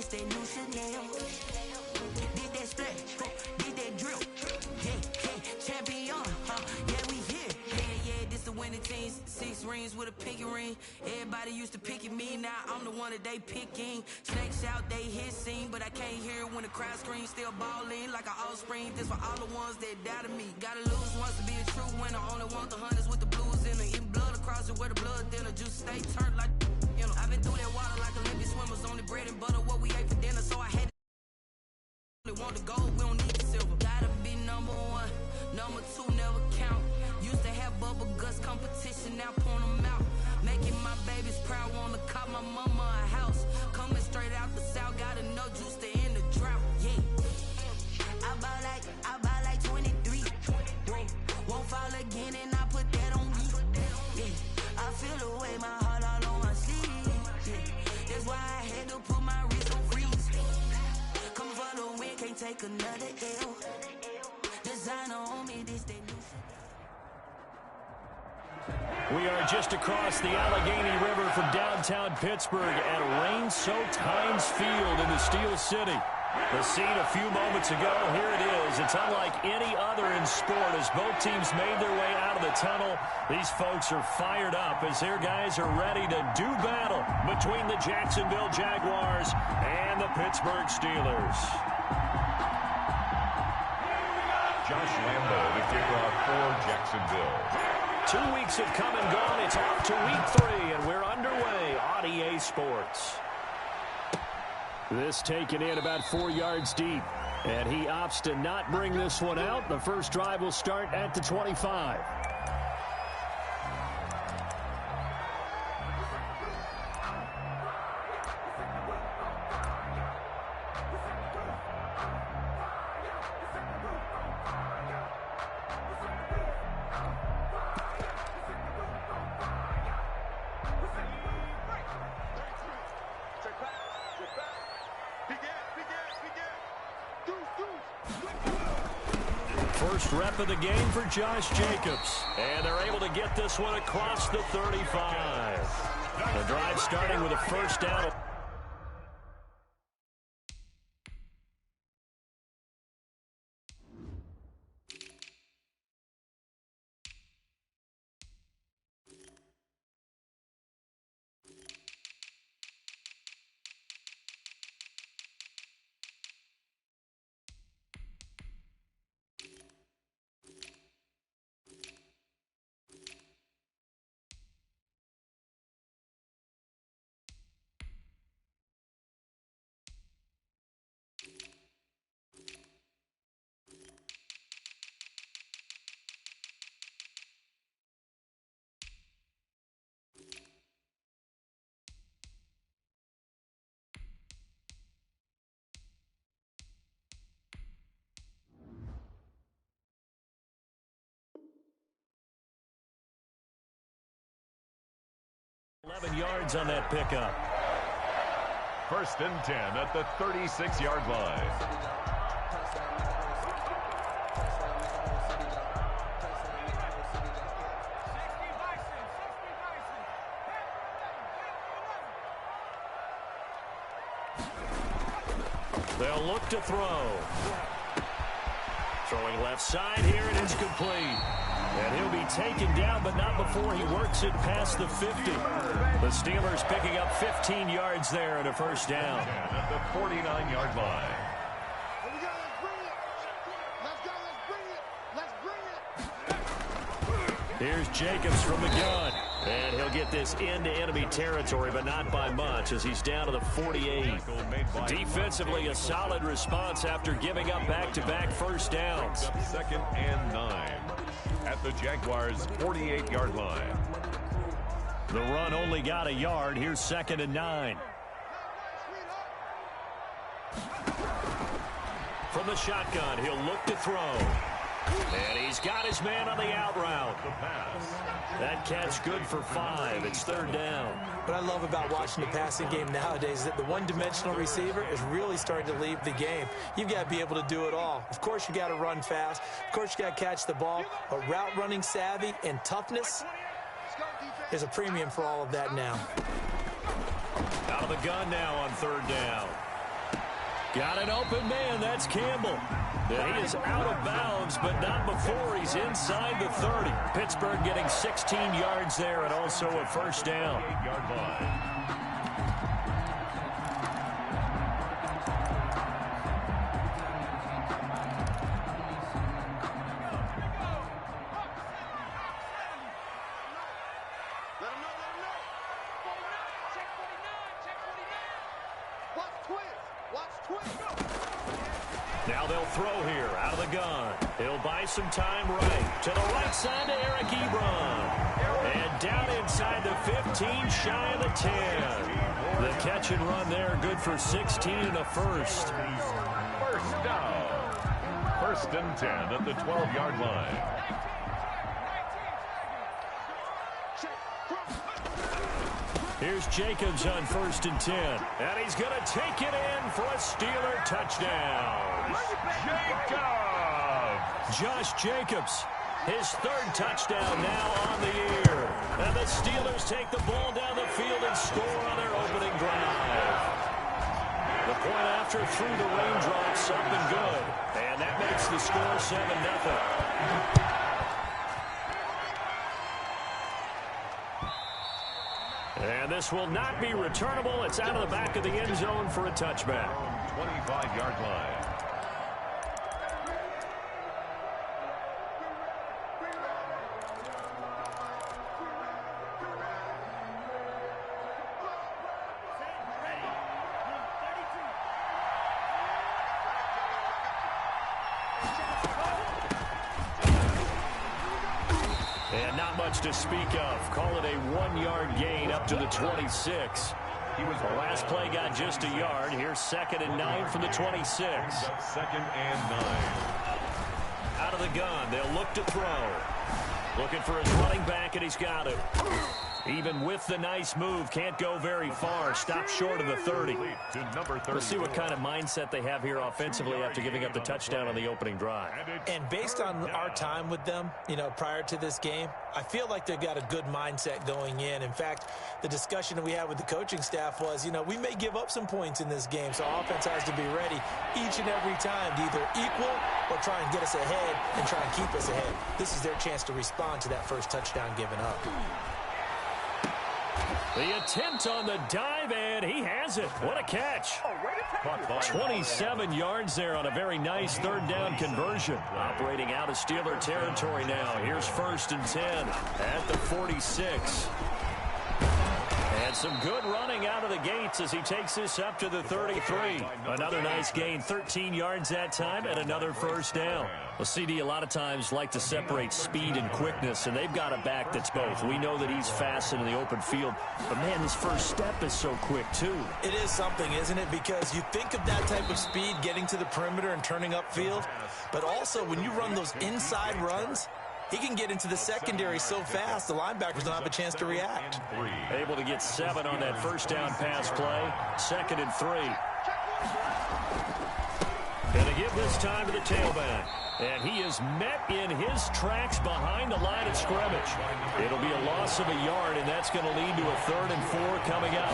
that new Chanel. Did that splash, did that drill. Yeah, champion, yeah, we here. Yeah, this the winning team. 6 rings with a pinky ring. Everybody used to pick at me, now I'm the one that they picking. Snakes out, they hit scene, but I can't hear it when the crowd screams. Still balling like an offspring. This for all the ones that doubted me. Gotta lose once to be a true winner. Only want the hunters with the blues in it. Eating blood across it where the blood thinner. Juice stay turned like, you know. I've been through that water like Olympic swimmers. Only bread and butter what we ate for dinner, so I had to want the gold, we don't need the silver. Gotta be number 1, number 2 never count. Used to have bubble guts competition, now point them out. Making my babies proud, wanna cop my mama a house. Coming straight out the south, gotta know juice to end the drought. Yeah, I buy like 23. Won't fall again and I put that on me. Yeah, I feel the way, my heart all on my sleeve. Yeah, that's why I had to put my wrist on freeze. Come for the win, can't take another L. Designer on me, this they new. We are just across the Allegheny River from downtown Pittsburgh at rain-soaked Heinz Field in the Steel City. The scene a few moments ago, here it is. It's unlike any other in sport as both teams made their way out of the tunnel. These folks are fired up as their guys are ready to do battle between the Jacksonville Jaguars and the Pittsburgh Steelers. Josh Lambo to kick off for Jacksonville. 2 weeks have come and gone. It's off to week 3, and we're underway on EA Sports. This taken in about 4 yards deep, and he opts to not bring this one out. The first drive will start at the 25. First rep of the game for Josh Jacobs. And they're able to get this one across the 35. The drive starting with a first down. Yards on that pickup. First and 10 at the 36-yard line. They'll look to throw. Throwing left side here, and it's complete. And he'll be taken down, but not before he works it past the 50. The Steelers picking up 15 yards there and a first down. At the 49-yard line. Here's Jacobs from the gun. And he'll get this into enemy territory, but not by much as he's down to the 48. Defensively, a solid response after giving up back-to-back first downs. Second and 9 at the Jaguars' 48-yard line. The run only got a yard. Here's second and 9. From the shotgun, he'll look to throw. And he's got his man on the out route. That catch good for 5. It's third down. What I love about watching the passing game nowadays is that the one-dimensional receiver is really starting to leave the game. You've got to be able to do it all. Of course, you got to run fast. Of course, you got to catch the ball. But route running savvy and toughness is a premium for all of that now. Out of the gun now on third down. Got an open man. That's Campbell. And he is out of bounds, but not before he's inside the 30. Pittsburgh getting 16 yards there and also a first down. 8-yard line. Now they'll throw here out of the gun. He'll buy some time right. To the right side to Eric Ebron. And down inside the 15, shy of the 10. The catch and run there, good for 16 and a first. First down. First and 10 at the 12-yard line. Here's Jacobs on first and 10. And he's going to take it in for a Steeler touchdown. Josh Jacobs, his third touchdown now on the year. And the Steelers take the ball down the field and score on their opening drive. The point after through the raindrops up and good. And that makes the score 7-0. And this will not be returnable. It's out of the back of the end zone for a touchback. 25-yard line. And not much to speak of. Call it a 1-yard gain up to the 26. The last play got just a yard. Here's 2nd and 9 from the 26. 2nd and 9. Out of the gun. They'll look to throw. Looking for his running back, and he's got it. Even with the nice move, can't go very far. Stopped short of the 30. Let's see what kind of mindset they have here offensively after giving up the touchdown on the opening drive. And based on our time with them, prior to this game, I feel like they've got a good mindset going in. In fact, the discussion that we had with the coaching staff was, we may give up some points in this game, so our offense has to be ready each and every time to either equal or try and get us ahead and try and keep us ahead. This is their chance to respond to that first touchdown given up. The attempt on the dive, and he has it. What a catch. 27 yards there on a very nice third down conversion. Operating out of Steeler territory now. Here's 1st and 10 at the 46. And some good running out of the gates as he takes this up to the 33. Another nice gain, 13 yards that time, and another first down. Well, CD, a lot of times like to separate speed and quickness, and they've got a back that's both. We know that he's fast in the open field, but, man, his first step is so quick, too. It is something, isn't it? Because you think of that type of speed getting to the perimeter and turning upfield, but also when you run those inside runs, he can get into the secondary so fast, the linebackers don't have a chance to react. Able to get 7 on that first down pass play. 2nd and 3. Going to give this time to the tailback. And he is met in his tracks behind the line of scrimmage. It'll be a loss of a yard, and that's going to lead to a 3rd and 4 coming up.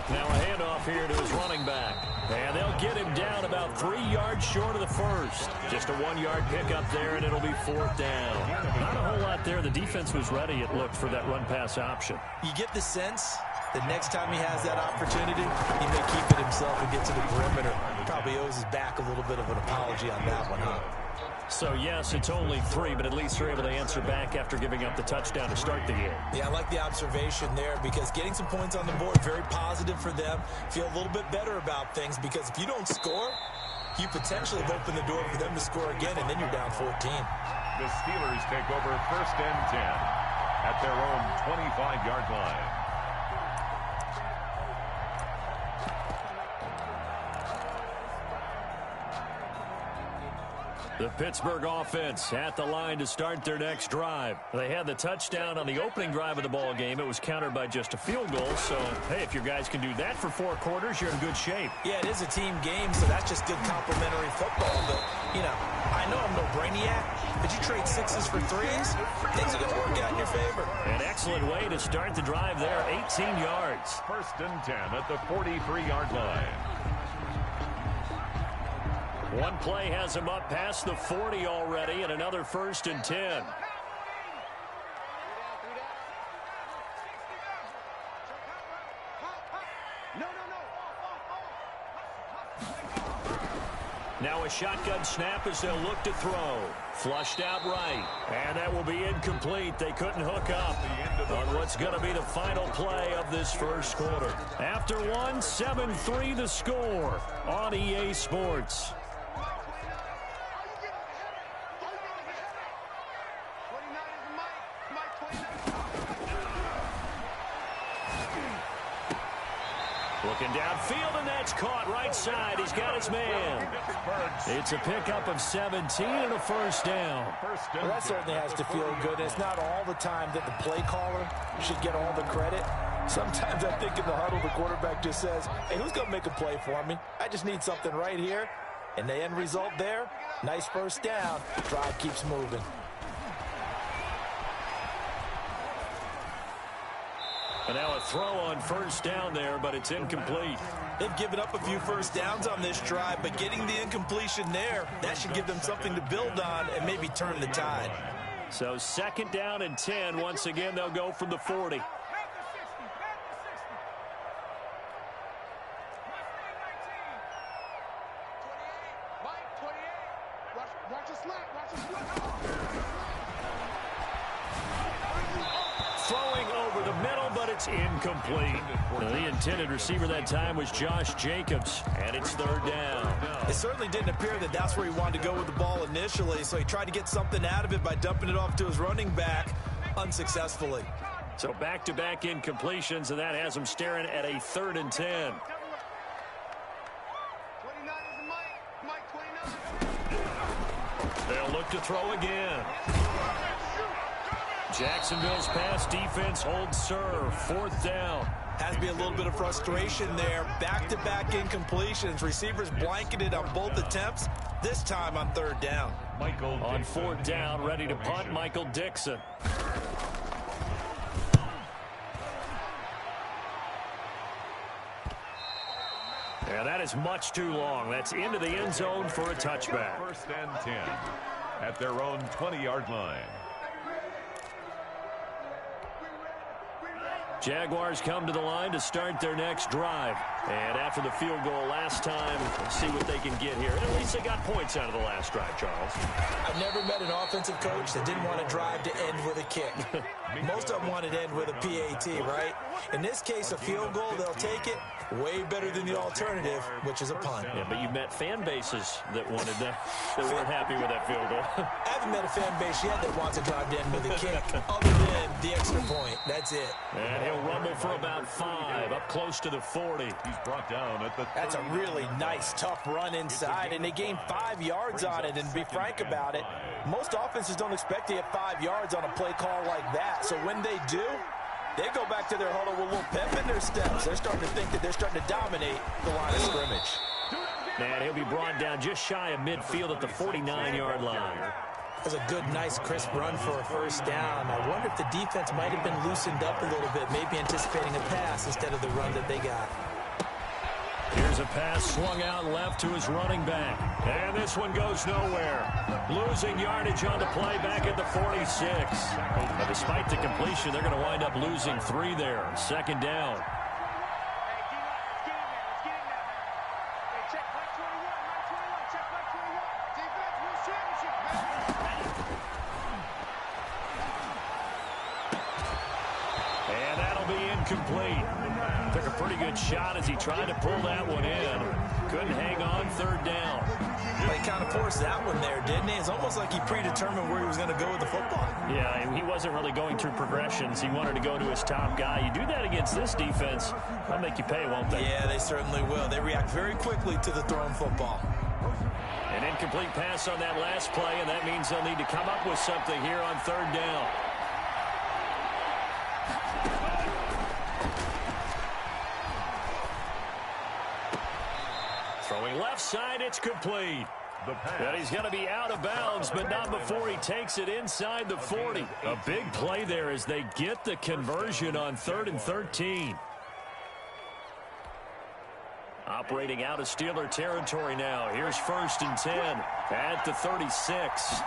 Now a handoff here to his running back. And they'll get him down about 3 yards short of the first. Just a 1-yard pickup there, and it'll be 4th down. Not a whole lot there. The defense was ready, it looked, for that run-pass option. You get the sense that next time he has that opportunity, he may keep it himself and get to the perimeter. Probably owes his back a little bit of an apology on that one, huh? So, yes, it's only 3, but at least they're able to answer back after giving up the touchdown to start the game. Yeah, I like the observation there because getting some points on the board, very positive for them. Feel a little bit better about things because if you don't score, you potentially have opened the door for them to score again, and then you're down 14. The Steelers take over 1st and 10 at their own 25-yard line. The Pittsburgh offense at the line to start their next drive. They had the touchdown on the opening drive of the ball game. It was countered by just a field goal. So, hey, if your guys can do that for 4 quarters, you're in good shape. Yeah, it is a team game, so that's just good complimentary football. But, I know I'm no brainiac, but you trade 6s for 3s, things are going to work out in your favor. An excellent way to start the drive there, 18 yards. 1st and 10 at the 43-yard line. One play has him up past the 40 already, and another 1st and 10. Now a shotgun snap as they'll look to throw. Flushed out right. And that will be incomplete. They couldn't hook up on what's going to be the final play of this first quarter. After one, 7-3 the score on EA Sports. Looking downfield, and that's caught right side. He's got his man. It's a pickup of 17 and a 1st down. Well, that certainly has to feel good. It's not all the time that the play caller should get all the credit. Sometimes I think in the huddle, the quarterback just says, hey, who's going to make a play for me? I just need something right here. And the end result there, nice 1st down. Drive keeps moving. And now a throw on 1st down there, but it's incomplete. They've given up a few 1st downs on this drive, but getting the incompletion there, that should give them something to build on and maybe turn the tide. So 2nd down and 10. Once again, they'll go from the 40. Throwing over the middle, but it's incomplete. The intended receiver that time was Josh Jacobs, and it's 3rd down. It certainly didn't appear that that's where he wanted to go with the ball initially, so he tried to get something out of it by dumping it off to his running back unsuccessfully. So back-to-back incompletions, and that has him staring at a 3rd and 10. They'll look to throw again. Jacksonville's pass defense holds serve. 4th down. Has to be a little bit of frustration there. Back-to-back incompletions. Receivers blanketed on both attempts, this time on 3rd down. On 4th down, ready to punt, Michael Dixon. And that is much too long. That's into the end zone for a touchback. 1st and 10 at their own 20-yard line. Jaguars come to the line to start their next drive. And after the field goal last time, let's see what they can get here. At least they got points out of the last drive, Charles. I've never met an offensive coach that didn't want to drive to end with a kick. Most of them wanted to end with a PAT, right? In this case, a field goal, they'll take it. Way better than the alternative, which is a punt. Yeah, but you've met fan bases that wanted that weren't happy with that field goal. I haven't met a fan base yet that wants to drive to end with a kick, other than the extra point. That's it. And he'll rumble for about 5, up close to the 40. He's brought down at the 30. That's a really nice, tough run inside, and they gained 5 yards on it. And to be frank about it, most offenses don't expect to get 5 yards on a play call like that. So when they do, they go back to their huddle with a little pep in their steps. They're starting to think that they're starting to dominate the line of scrimmage. And he'll be brought down just shy of midfield at the 49-yard line. That's a good, nice, crisp run for a 1st down. I wonder if the defense might have been loosened up a little bit, maybe anticipating a pass instead of the run that they got. Here's a pass swung out left to his running back. And this one goes nowhere. Losing yardage on the play back at the 46. But despite the completion, they're going to wind up losing 3 there. 2nd down. And that'll be incomplete. Took a pretty good shot as he tried to pull that one in. Couldn't hang on. 3rd down. Well, he kind of forced that one there, didn't he? It's almost like he predetermined where he was going to go with the football. Yeah, he wasn't really going through progressions. He wanted to go to his top guy. You do that against this defense, they'll make you pay, won't they? Yeah, they certainly will. They react very quickly to the thrown football. An incomplete pass on that last play, and that means they'll need to come up with something here on 3rd down. Throwing left side, it's complete. And he's going to be out of bounds, but not before he takes it inside the 40. A big play there as they get the conversion on 3rd and 13. Operating out of Steeler territory now. Here's 1st and 10 at the 36.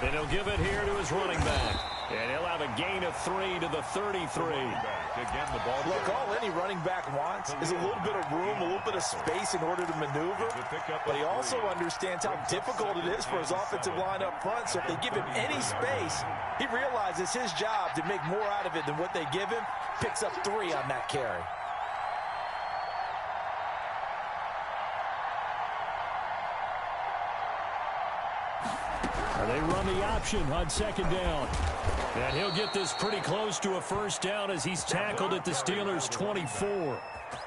And he'll give it here to his running back. And he'll have a gain of 3 to the 33. Again, the ball. Look, all any running back wants is a little bit of room, a little bit of space in order to maneuver. But he also understands how difficult it is for his offensive line up front. So if they give him any space, he realizes his job to make more out of it than what they give him. Picks up 3 on that carry. They run the option on 2nd down. And he'll get this pretty close to a 1st down as he's tackled at the Steelers' 24.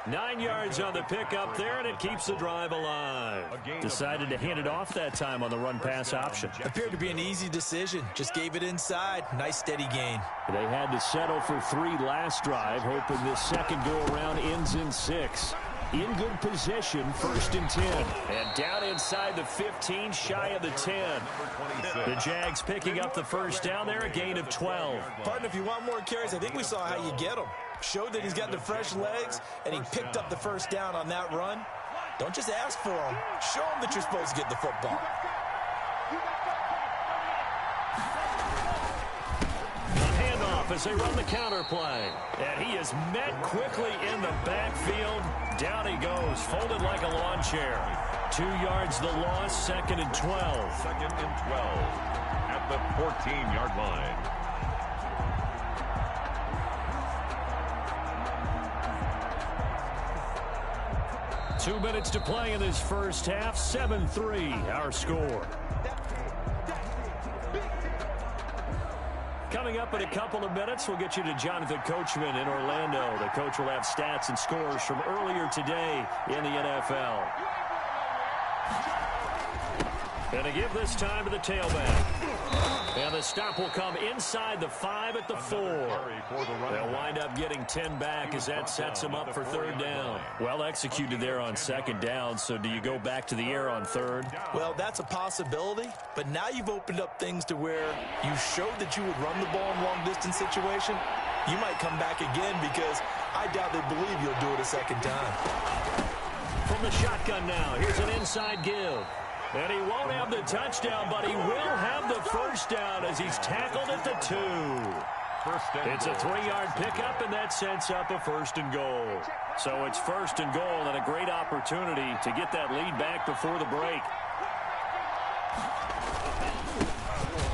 9 yards on the pickup there, and it keeps the drive alive. Decided to hand it off that time on the run-pass option. Appeared to be an easy decision. Just gave it inside. Nice, steady gain. They had to settle for 3 last drive, hoping this second go-around ends in 6. In good position, 1st and 10. And down inside the 15, shy of the 10. The Jags picking up the 1st down there, a gain of 12. Partner, if you want more carries, I think we saw how you get them. Showed that he's got the fresh legs, and he picked up the 1st down on that run. Don't just ask for them. Show them that you're supposed to get the football. As they run the counter play. And he is met quickly in the backfield. Down he goes, folded like a lawn chair. 2 yards the loss, 2nd and 12. 2nd and 12 at the 14-yard line. 2 minutes to play in this first half. 7-3, our score. Coming up in a couple of minutes, we'll get you to Jonathan Coachman in Orlando. The coach will have stats and scores from earlier today in the NFL. And to give this time to the tailback. And the stop will come inside the 5 at the 4. They'll wind up getting 10 back as that sets them up for 3rd down. Well executed there on 2nd down, so do you go back to the air on 3rd? Well, that's a possibility, but now you've opened up things to where you showed that you would run the ball in long-distance situation. You might come back again because I doubt they believe you'll do it a 2nd time. From the shotgun now, here's an inside give. And he won't have the touchdown, but he will have the 1st down as he's tackled at the 2. It's a 3-yard pickup, and that sets up a 1st and goal. So it's 1st and goal and a great opportunity to get that lead back before the break.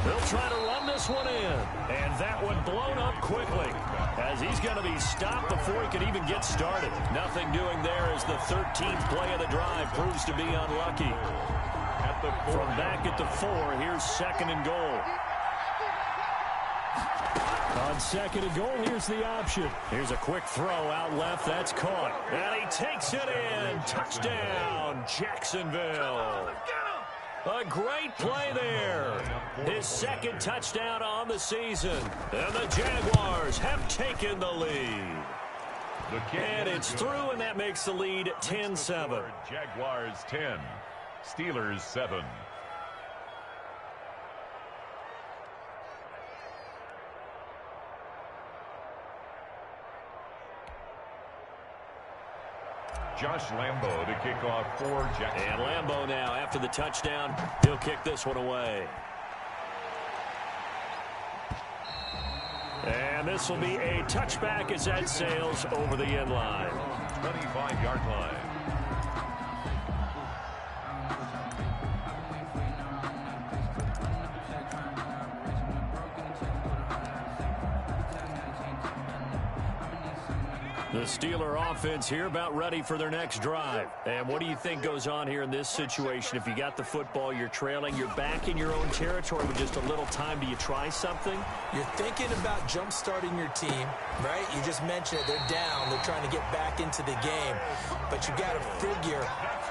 They'll try to run this one in, and that one blown up quickly as he's going to be stopped before he can even get started. Nothing doing there as the 13th play of the drive proves to be unlucky. From back at the 4, here's 2nd and goal. On 2nd and goal, here's the option. Here's a quick throw out left. That's caught. And he takes it in. Touchdown, Jacksonville. A great play there. His 2nd touchdown on the season. And the Jaguars have taken the lead. And it's through, and that makes the lead 10-7. Jaguars 10, Steelers 7. Josh Lambo to kick off for Jacksonville. And Lambo now, after the touchdown, he'll kick this one away. And this will be a touchback as that sails over the end line. 25-yard line. The Steeler offense here about ready for their next drive. And what do you think goes on here in this situation? If you got the football, you're trailing, you're back in your own territory with just a little time. Do you try something? You're thinking about jump-starting your team, right? You just mentioned it. They're down. They're trying to get back into the game. But you got to figure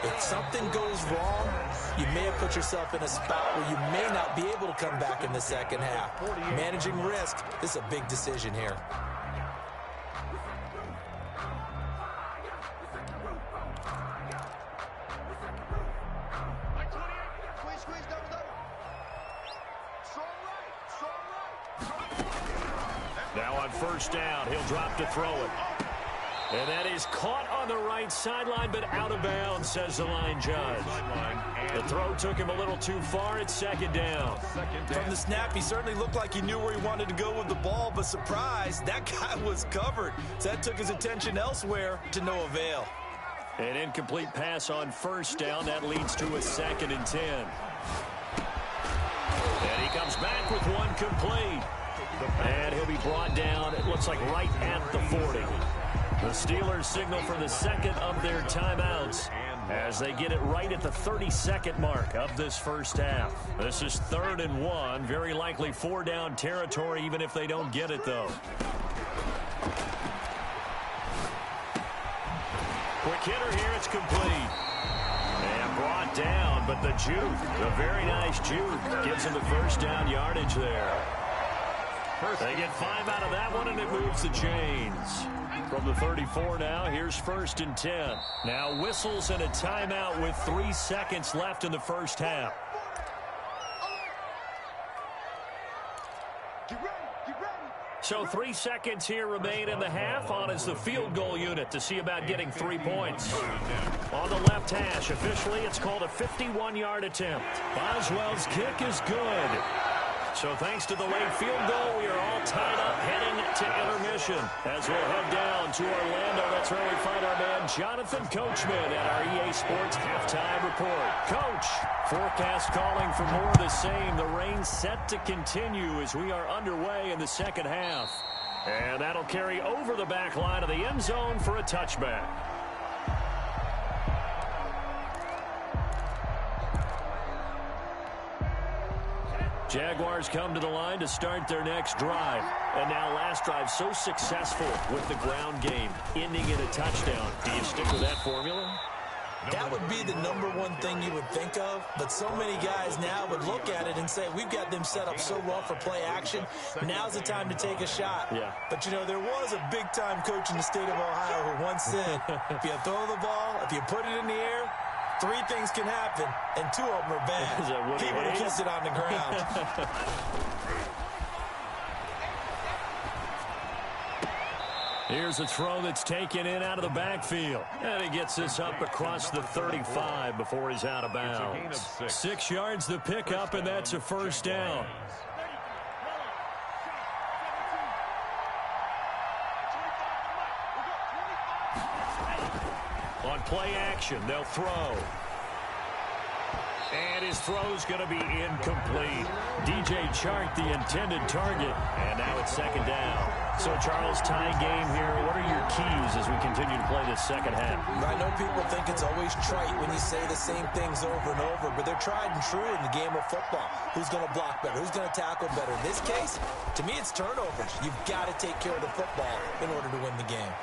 if something goes wrong, you may have put yourself in a spot where you may not be able to come back in the second half. Managing risk, this is a big decision here. Now on first down, he'll drop to throw it. And that is caught on the right sideline, but out of bounds, says the line judge. The throw took him a little too far. It's second down. From the snap, he certainly looked like he knew where he wanted to go with the ball, but surprise, that guy was covered. So that took his attention elsewhere to no avail. An incomplete pass on first down. That leads to a 2nd and 10. And he comes back with one complete. And he'll be brought down, it looks like right at the 40. The Steelers signal for the second of their timeouts as they get it right at the 32nd mark of this first half. This is 3rd and 1, very likely 4-down territory even if they don't get it, though. Quick hitter here, it's complete. And brought down, but the juke, the very nice juke, gives him the first down yardage there. They get 5 out of that one, and it moves the chains. From the 34 now, here's 1st and 10. Now whistles and a timeout with 3 seconds left in the first half. So 3 seconds here remain in the half. On is the field goal unit to see about getting 3 points. On the left hash, officially it's called a 51-yard attempt. Boswell's kick is good. So thanks to the late field goal, we are all tied up heading to intermission. As we'll head down to Orlando, that's where we find our man Jonathan Coachman at our EA Sports Halftime Report. Coach, forecast calling for more of the same. The rain set to continue as we are underway in the second half. And that'll carry over the back line of the end zone for a touchback. Jaguars come to the line to start their next drive. And now last drive so successful with the ground game, ending in a touchdown. Do you stick with that formula? That would be the #1 thing you would think of, but so many guys now would look at it and say, we've got them set up so well for play action. Now's the time to take a shot. Yeah. But, you know, there was a big-time coach in the state of Ohio who once said, if you throw the ball, if you put it in the air, 3 things can happen, and 2 of them are bad. He would have kept it on the ground. Here's a throw that's taken in out of the backfield. And he gets this up across the 35 before he's out of bounds. 6 yards the pickup, and that's a first down. On play action, they'll throw. And his throw's going to be incomplete. DJ Chark, the intended target. And now it's second down. So, Charles, tie game here. What are your keys as we continue to play this second half? I know people think it's always trite when you say the same things over and over, but they're tried and true in the game of football. Who's going to block better? Who's going to tackle better? In this case, to me, it's turnovers. You've got to take care of the football in order to win the game.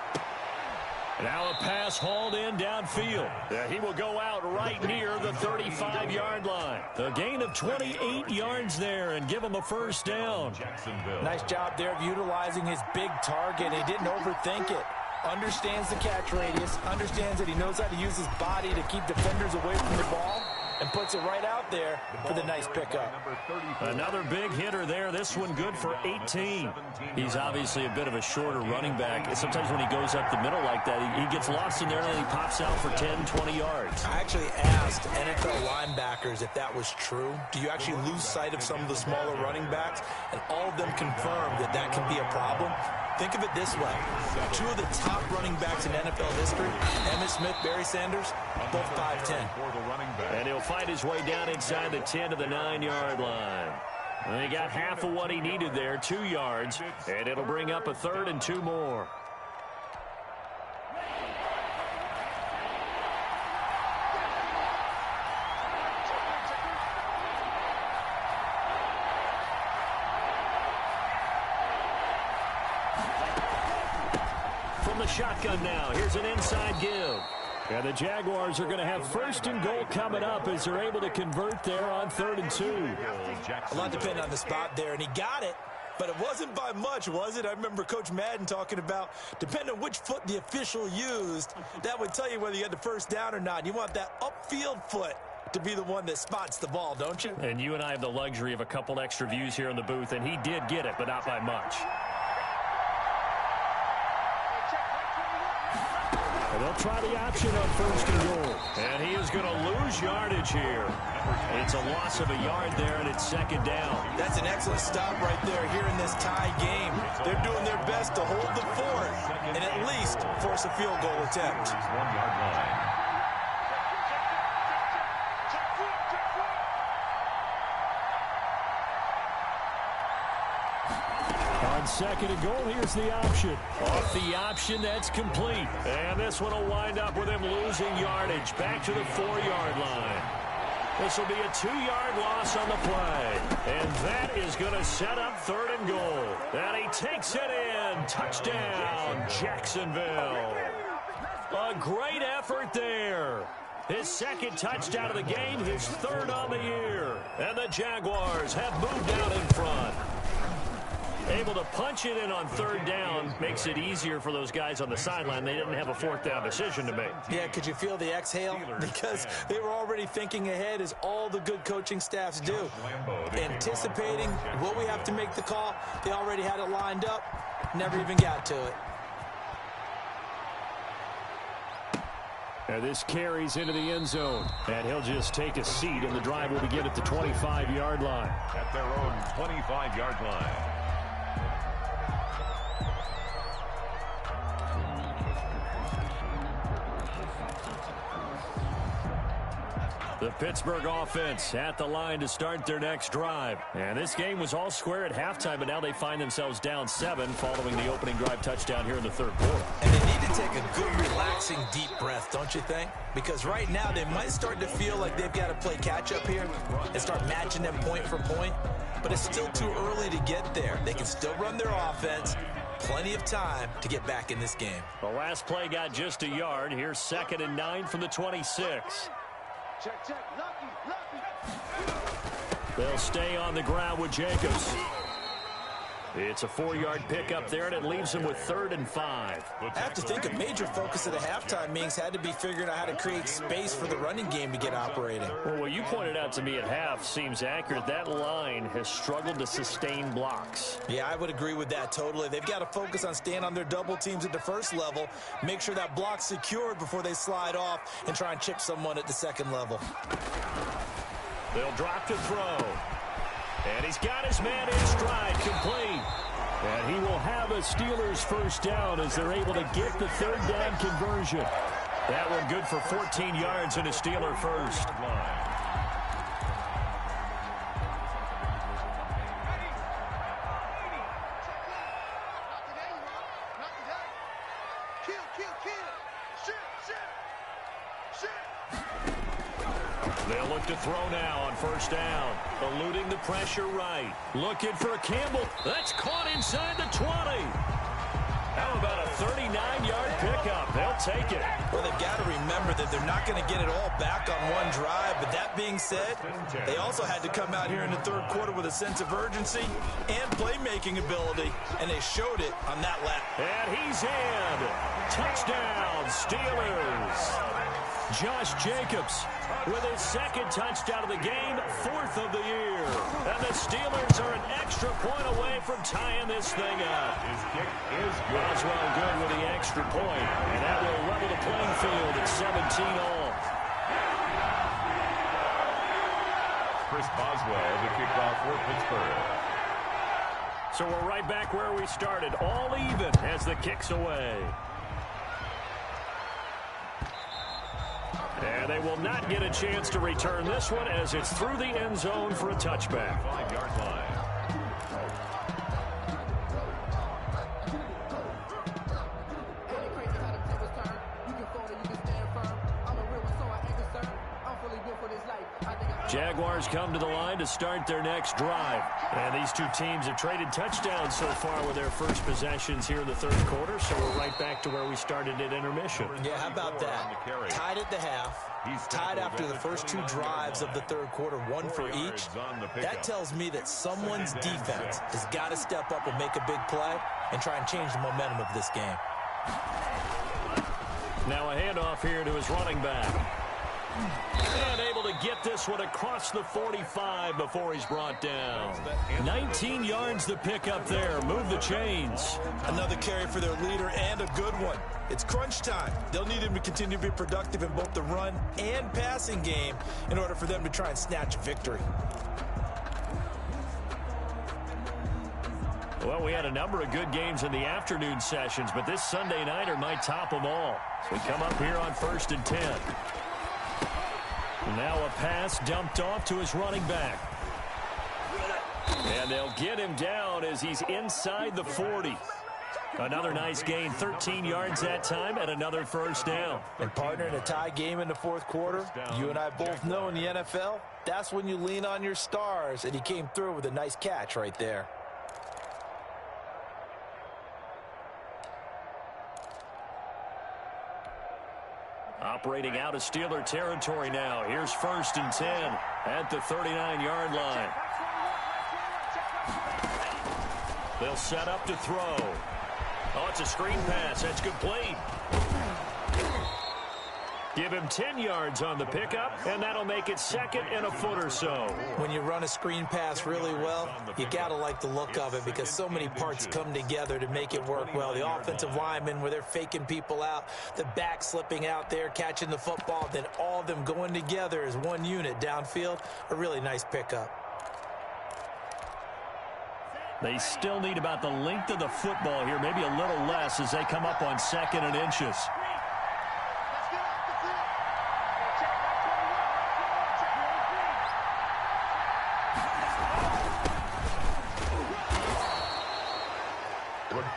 Now a pass hauled in downfield. He will go out right near the 35-yard line. A gain of 28 yards there and give him a first down. Nice job there of utilizing his big target. He didn't overthink it. Understands the catch radius. Understands that he knows how to use his body to keep defenders away from the ball. And puts it right out there for the nice pickup. Another big hitter there. This one good for 18. He's obviously a bit of a shorter running back. And sometimes when he goes up the middle like that, he gets lost in there and then he pops out for 10, 20 yards. I actually asked NFL linebackers if that was true. Do you actually lose sight of some of the smaller running backs? And all of them confirmed that that can be a problem. Think of it this way. 2 of the top running backs in NFL history, Emmitt Smith, Barry Sanders, both 5'10". And he'll fight his way down inside the 10 to the 9-yard line. And he got half of what he needed there, 2 yards, and it'll bring up a 3rd and 2 more. From the shotgun now, here's an inside give. And the Jaguars are going to have 1st and goal coming up as they're able to convert there on 3rd and 2. A lot depending on the spot there, and he got it. But it wasn't by much, was it? I remember Coach Madden talking about, depending on which foot the official used, that would tell you whether you had the first down or not. You want that upfield foot to be the one that spots the ball, don't you? And you and I have the luxury of a couple extra views here in the booth, and he did get it, but not by much. And they'll try the option on 1st and goal. And he is going to lose yardage here. It's a loss of a yard there, and it's 2nd down. That's an excellent stop right there here in this tie game. They're doing their best to hold the fort and at least force a field goal attempt. 1-yard line. On 2nd and goal, here's the option. Off the option, that's complete. And this one will wind up with him losing yardage back to the 4-yard line. This will be a 2-yard loss on the play. And that is going to set up 3rd and goal. And he takes it in. Touchdown, Jacksonville. A great effort there. His 2nd touchdown of the game, his 3rd on the year. And the Jaguars have moved out in front. Able to punch it in on 3rd down makes it easier for those guys on the sideline. They didn't have a 4th down decision to make. Yeah, could you feel the exhale? Because they were already thinking ahead, as all the good coaching staffs do. Anticipating, will we have to make the call? They already had it lined up. Never even got to it. And this carries into the end zone. And he'll just take a seat, and the drive will begin at the 25-yard line. At their own 25-yard line. The Pittsburgh offense at the line to start their next drive. And this game was all square at halftime, but now they find themselves down 7 following the opening drive touchdown here in the 3rd quarter. And they need to take a good, relaxing, deep breath, don't you think? Because right now they might start to feel like they've got to play catch-up here and start matching them point for point. But it's still too early to get there. They can still run their offense. Plenty of time to get back in this game. The last play got just a yard. Here's 2nd and 9 from the 26. Check, lucky. They'll stay on the ground with Jacobs. It's a 4-yard pickup there, and it leaves them with 3rd and 5. I have to think a major focus of the halftime meetings had to be figuring out how to create space for the running game to get operating. Well, what you pointed out to me at half seems accurate. That line has struggled to sustain blocks. Yeah, I would agree with that totally. They've got to focus on staying on their double teams at the 1st level, make sure that block's secured before they slide off and try and chip someone at the 2nd level. They'll drop to throw. And he's got his man in stride, complete. And he will have a Steelers 1st down as they're able to get the 3rd down conversion. That one good for 14 yards and a Steeler 1st. They'll look to throw now on 1st down. Eluding the pressure right. Looking for Campbell. That's caught inside the 20. How about a 39-yard pickup? They'll take it. Well, they've got to remember that they're not going to get it all back on one drive. But that being said, they also had to come out here in the 3rd quarter with a sense of urgency and playmaking ability. And they showed it on that lap. And he's in. Touchdown, Steelers. Josh Jacobs with his 2nd touchdown of the game, 4th of the year. And the Steelers are an extra point away from tying this thing up. His kick is good. Boswell good with the extra point, and that will level the playing field at 17 all. Chris Boswell, the kickoff for Pittsburgh. So we're right back where we started, all even as the kick's away. And they will not get a chance to return this one as it's through the end zone for a touchback. 5-yard line. Jaguars come to the line to start their next drive. And these two teams have traded touchdowns so far with their first possessions here in the 3rd quarter, so we're right back to where we started at intermission. Yeah, how about that? Tied at the half, tied after the first 2 drives of the 3rd quarter, 1 for each. That tells me that someone's defense has got to step up and make a big play and try and change the momentum of this game. Now a handoff here to his running back. And able to get this one across the 45 before he's brought down. 19 yards to pick up there. Move the chains. Another carry for their leader and a good one. It's crunch time. They'll need him to continue to be productive in both the run and passing game in order for them to try and snatch victory. Well, we had a number of good games in the afternoon sessions, but this Sunday nighter might top them all. So we come up here on 1st and 10. Now a pass dumped off to his running back. And they'll get him down as he's inside the 40. Another nice gain, 13 yards that time, and another first down. And partner, in a tie game in the fourth quarter, you and I both know in the NFL, that's when you lean on your stars, and he came through with a nice catch right there. Operating out of Steeler territory now. Here's 1st and 10 at the 39-yard line. They'll set up to throw. Oh, it's a screen pass. That's complete. Give him 10 yards on the pickup, and that'll make it 2nd and a foot or so. When you run a screen pass really well, you got to like the look of it because so many parts come together to make it work well. The offensive linemen, where they're faking people out, the back slipping out there, catching the football, then all of them going together as one unit downfield. A really nice pickup. They still need about the length of the football here, maybe a little less as they come up on 2nd and inches.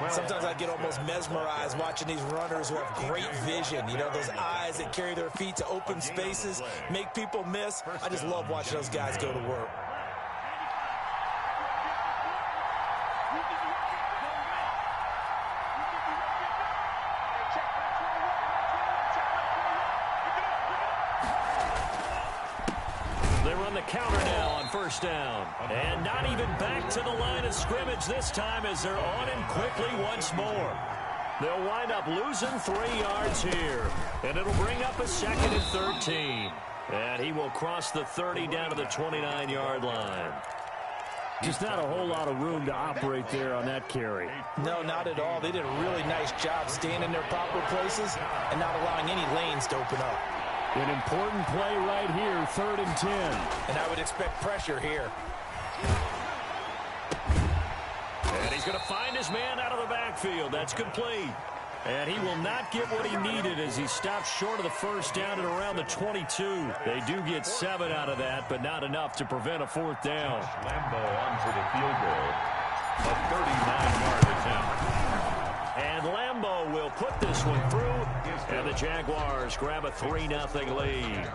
Sometimes I get almost mesmerized watching these runners who have great vision. You know, those eyes that carry their feet to open spaces, make people miss. I just love watching those guys go to work. They run the counter now on 1st down. And not even back to the line of scrimmage this time as they're on him quickly once more. They'll wind up losing 3 yards here. And it'll bring up a 2nd and 13. And he will cross the 30 down to the 29-yard line. Just not a whole lot of room to operate there on that carry. No, not at all. They did a really nice job staying in their proper places and not allowing any lanes to open up. An important play right here, 3rd and 10. And I would expect pressure here. And he's going to find his man out of the backfield. That's complete. And he will not get what he needed as he stops short of the first down at around the 22. They do get 7 out of that, but not enough to prevent a 4th down. Lambo on for the field goal. A 39-yard attempt. And Lambo will put this one through, and the Jaguars grab a 3-0 lead.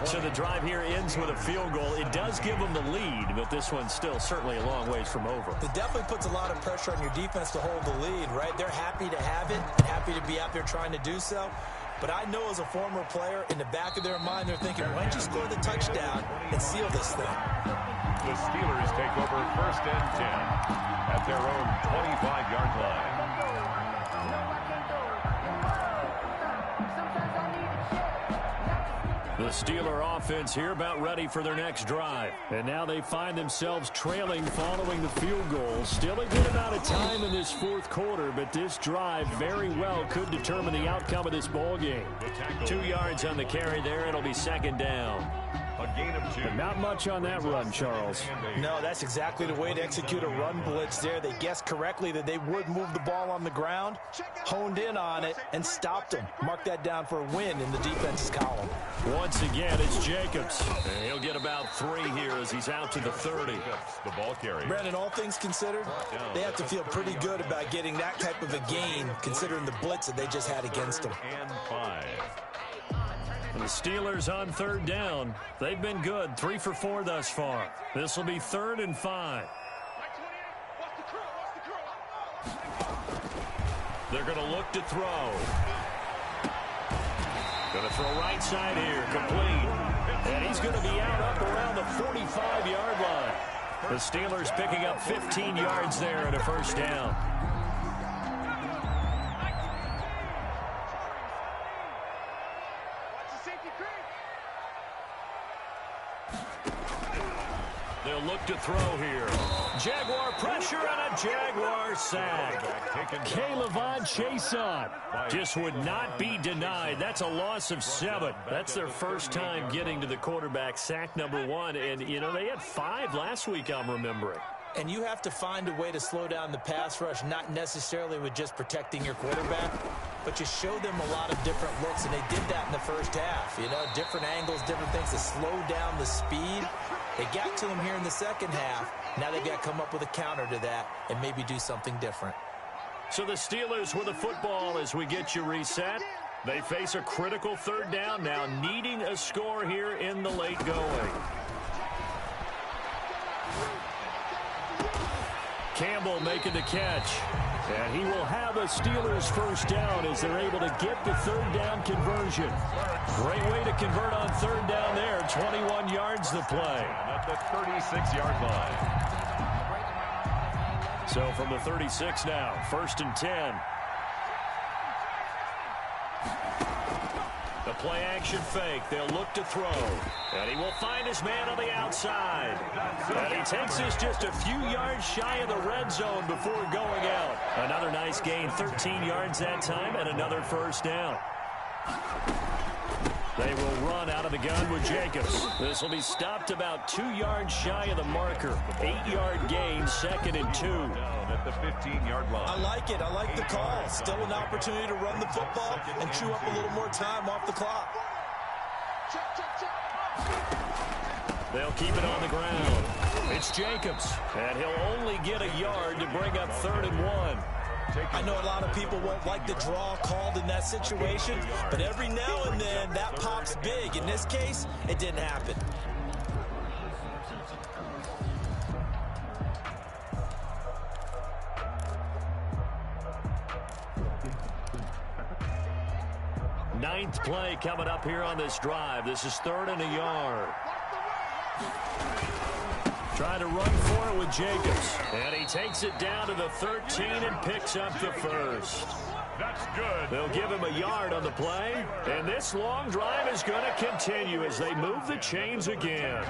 So the drive here ends with a field goal. It does give them the lead, but this one's still certainly a long ways from over. It definitely puts a lot of pressure on your defense to hold the lead, right? They're happy to have it, happy to be out there trying to do so. But I know as a former player, in the back of their mind, they're thinking, why don't you score the touchdown and seal this thing? The Steelers take over 1st and 10 at their own 25-yard line. The Steeler offense here about ready for their next drive. And now they find themselves trailing following the field goal. Still a good amount of time in this 4th quarter, but this drive very well could determine the outcome of this ball game. 2 yards on the carry there. It'll be 2nd down. A gain of 2. But not much on that run, Charles. No, that's exactly the way to execute a run blitz there. They guessed correctly that they would move the ball on the ground, honed in on it, and stopped them. Mark that down for a win in the defense's column. Once again, it's Jacobs. And he'll get about 3 here as he's out to the 30. The ball carrier. Brandon, all things considered, they have to feel pretty good about getting that type of a gain, considering the blitz that they just had against them. And 5. The Steelers on 3rd down. They've been good, 3 for 4 thus far. This will be 3rd and 5. They're going to look to throw. Going to throw right side here, complete. And he's going to be out up around the 45-yard line. The Steelers picking up 15 yards there and a first down. They'll look to throw here. Jaguar pressure and a Jaguar sack. K-Levon Chason just would not be denied. That's a loss of 7. That's their first time getting to the quarterback, sack number 1. And, you know, they had 5 last week, I'm remembering. And you have to find a way to slow down the pass rush, not necessarily with just protecting your quarterback, but you show them a lot of different looks, and they did that in the first half. You know, different angles, different things to slow down the speed. They got to him here in the second half. Now they've got to come up with a counter to that and maybe do something different. So the Steelers with the football as we get you reset. They face a critical third down now, needing a score here in the late going. Campbell making the catch. And he will have a Steelers first down as they're able to get the third down conversion. Great way to convert on third down there. 21 yards to play. At the 36-yard line. So from the 36 now, 1st and 10. The play action fake. They'll look to throw. And he will find his man on the outside. And he takes this just a few yards shy of the red zone before going out. Another nice gain, 13 yards that time, and another first down. They will run out of the gun with Jacobs. This will be stopped about 2 yards shy of the marker. 8-yard gain, 2nd and 2. At the 15-yard line. I like it. I like the call. Still an opportunity to run the football and chew up a little more time off the clock. They'll keep it on the ground. It's Jacobs, and he'll only get a yard to bring up 3rd and 1. I know a lot of people won't like the draw called in that situation, but every now and then that pops big. In this case, it didn't happen. Ninth play coming up here on this drive. This is 3rd and a yard. Trying to run for it with Jacobs. And he takes it down to the 13 and picks up the first. That's good. They'll give him a yard on the play. And this long drive is going to continue as they move the chains again.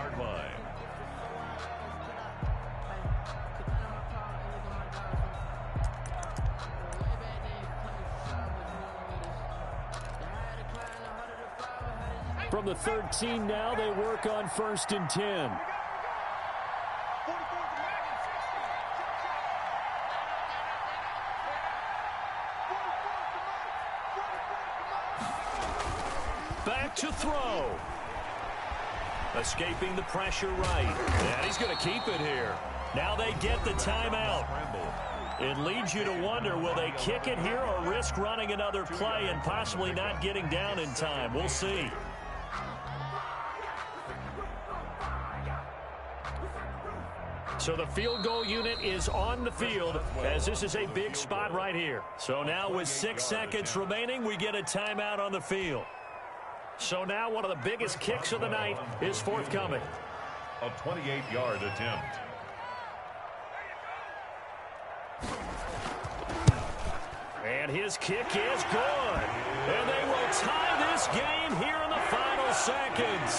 From the 13 now, they work on 1st and 10. Back to throw. Escaping the pressure right. And he's going to keep it here. Now they get the timeout. It leads you to wonder, will they kick it here or risk running another play and possibly not getting down in time? We'll see. So the field goal unit is on the field as this is a big spot right here. So now with 6 seconds remaining, we get a timeout on the field. So now one of the biggest kicks of the night is forthcoming. A 28-yard attempt. And his kick is good. And they will tie this game here in the final seconds.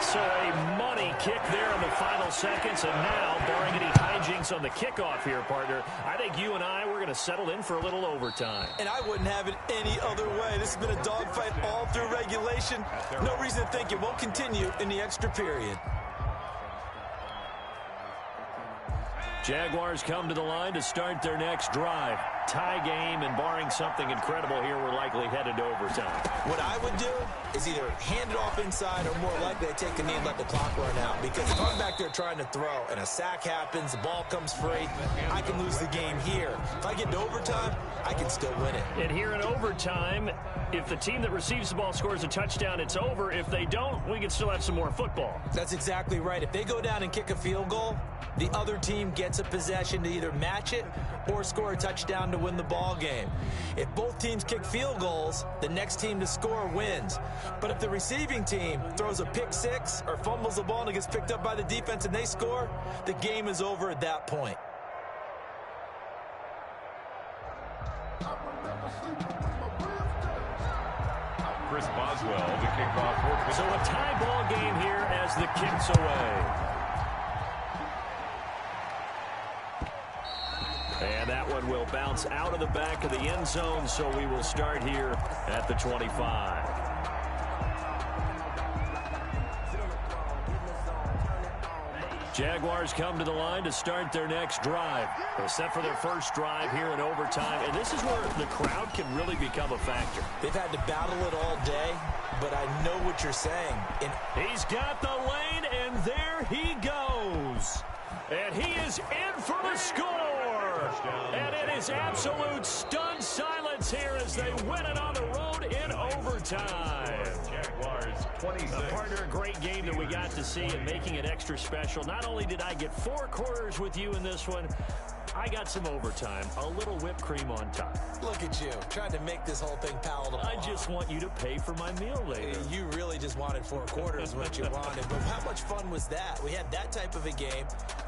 So a money kick there in the final seconds. And now, barring any hijinks on the kickoff here, partner, I think you and I, we're going to settle in for a little overtime. And I wouldn't have it any other way. This has been a dogfight all through regulation. No reason to think it won't continue in the extra period. Jaguars come to the line to start their next drive. Tie game, and barring something incredible here, we're likely headed to overtime. What I would do is either hand it off inside or more likely to take a knee and let the clock run out. Because if I'm back there trying to throw and a sack happens, the ball comes free, I can lose the game here. If I get to overtime, I can still win it. And here in overtime, if the team that receives the ball scores a touchdown, it's over. If they don't, we can still have some more football. That's exactly right. If they go down and kick a field goal, the other team gets a possession to either match it or score a touchdown to win the ball game. If both teams kick field goals, the next team to score wins. But if the receiving team throws a pick six or fumbles the ball and it gets picked up by the defense and they score, the game is over at that point. Chris Boswell Boswell to kick off for Pittsburgh. So a tie ball game here as the kick's away. And that one will bounce out of the back of the end zone, so we will start here at the 25. Jaguars come to the line to start their next drive. They're set for their first drive here in overtime, and this is where the crowd can really become a factor. They've had to battle it all day, but I know what you're saying. He's got the lane, and there he goes. And he is in for the score. And it is absolute stunned silence here as they win it on the road in overtime. Jaguars 26. Partner, a great game that we got to see and making it extra special. Not only did I get 4 quarters with you in this one, I got some overtime, a little whipped cream on top. Look at you, trying to make this whole thing palatable. I just want you to pay for my meal later. You really just wanted 4 quarters, what you wanted. But how much fun was that? We had that type of a game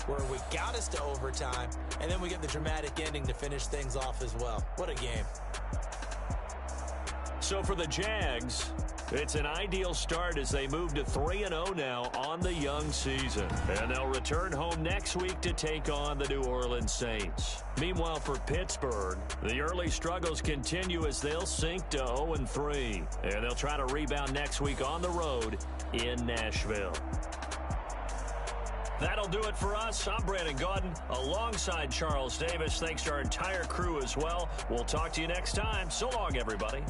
where we got us to overtime, and then we get the dramatic ending to finish things off as well. What a game. So for the Jags, it's an ideal start as they move to 3-0 now on the young season. And they'll return home next week to take on the New Orleans Saints. Meanwhile, for Pittsburgh, the early struggles continue as they'll sink to 0-3. And they'll try to rebound next week on the road in Nashville. That'll do it for us. I'm Brandon Gaudin alongside Charles Davis. Thanks to our entire crew as well. We'll talk to you next time. So long, everybody.